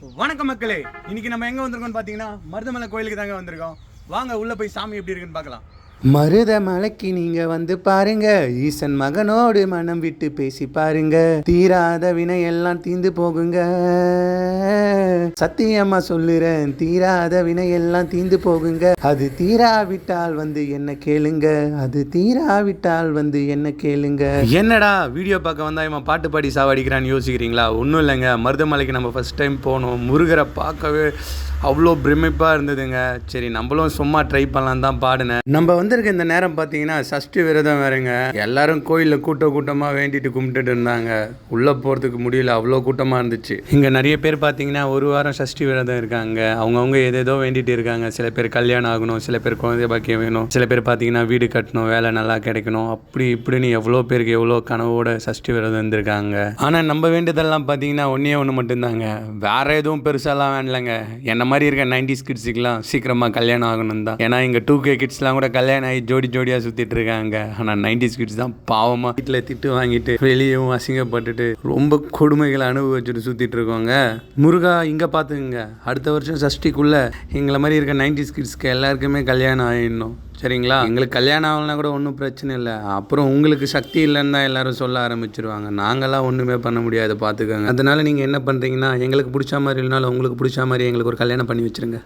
வணக்கம் மக்களே, இன்னைக்கு நம்ம எங்க வந்திருக்கோம்னு பாத்தீங்கன்னா மருதமலை கோயிலுக்கு தாங்க வந்திருக்கோம். வாங்க உள்ள போய் சாமி எப்படி இருக்குன்னு பார்க்கலாம். மருதமலைக்கு நீங்க வந்து பாருங்க, ஈசன் மகனோடு மனம் விட்டு பேசி பாருங்க, தீராத வினை எல்லாம் தீந்து போகுங்க. சத்தியமா சொல்லுறேன், தீராத வினை எல்லாம் தீந்து போகுங்க. அது தீராவிட்டால் வந்து என்ன கேளுங்க, அது தீராவிட்டால் வந்து என்ன கேளுங்க. என்னடா வீடியோ பார்க்க வந்தா இவன் பாட்டு பாடி சாவடிக்கிறான்னு யோசிக்கிறீங்களா? ஒன்றும் இல்லைங்க, மருதமலைக்கு நம்ம ஃபர்ஸ்ட் டைம் போனோம். முருகரை பார்க்கவே அவ்வளோ பிரமிப்பாக இருந்ததுங்க. சரி நம்மளும் சும்மா ட்ரை பண்ணலாம் தான் பாடினேன். நம்ம வந்திருக்க இந்த நேரம் பார்த்தீங்கன்னா சஷ்டி விரதம் வேறுங்க. எல்லாரும் கோயிலில் கூட்டமாக வேண்டிட்டு கும்பிட்டுட்டு இருந்தாங்க. உள்ளே போகிறதுக்கு முடியல, அவ்வளோ கூட்டமாக இருந்துச்சு. இங்கே நிறைய பேர் பார்த்தீங்கன்னா ஒரு வாரம் சஷ்டி விரதம் இருக்காங்க. அவங்கவுங்க ஏதேதோ வேண்டிட்டு இருக்காங்க. சில பேர் கல்யாணம் ஆகணும், சில பேர் குழந்தை பாக்கியம் வேணும், சில பேர் பார்த்தீங்கன்னா வீடு கட்டணும், வேலை நல்லா கிடைக்கணும், அப்படி இப்படின்னு எவ்வளோ பேருக்கு எவ்வளோ கனவோட சஷ்டி விரதம் இருந்திருக்காங்க. ஆனால் நம்ம வேண்டியதெல்லாம் பார்த்தீங்கன்னா ஒன்று மட்டும்தாங்க, வேற எதுவும் பெருசாலாம் வேண்டலைங்க. என்ன மாதிரி இருக்க 90s கிட்ஸுக்கெலாம் சீக்கிரமாக கல்யாணம் ஆகணும் தான். ஏன்னா இங்கே 2K கிட்ஸ்லாம் கூட கல்யாணம் ஆகி ஜோடியாக சுற்றிட்டு இருக்காங்க. ஆனால் 90s கிட்ஸ் தான் பாவமாக வீட்டில் திட்டு வாங்கிட்டு வெளியவும் அசிங்கப்பட்டுட்டு ரொம்ப கொடுமைகளை அனுபவிச்சுட்டு சுற்றிட்டு இருக்கோங்க. முருகா இங்கே பார்த்துக்குங்க, அடுத்த வருஷம் சஷ்டிக்குள்ளே எங்களை மாதிரி இருக்க 90s கிட்ஸ்க்கு எல்லாருக்குமே கல்யாணம் ஆகிடணும், சரிங்களா? எங்களுக்கு கல்யாணம் ஆகலனா கூட ஒன்றும் பிரச்சனை இல்லை. அப்புறம் உங்களுக்கு சக்தி இல்லைன்னு தான் எல்லாரும் சொல்ல ஆரம்பிச்சிருவாங்க. நாங்களாம் ஒன்றுமே பண்ண முடியாது, பார்த்துக்கோங்க. அதனால நீங்கள் என்ன பண்ணுறீங்கன்னா, எங்களுக்கு பிடிச்ச மாதிரி இல்லைனாலும் உங்களுக்கு பிடிச்ச மாதிரி எங்களுக்கு ஒரு கல்யாணம் பண்ணி வச்சுருங்க.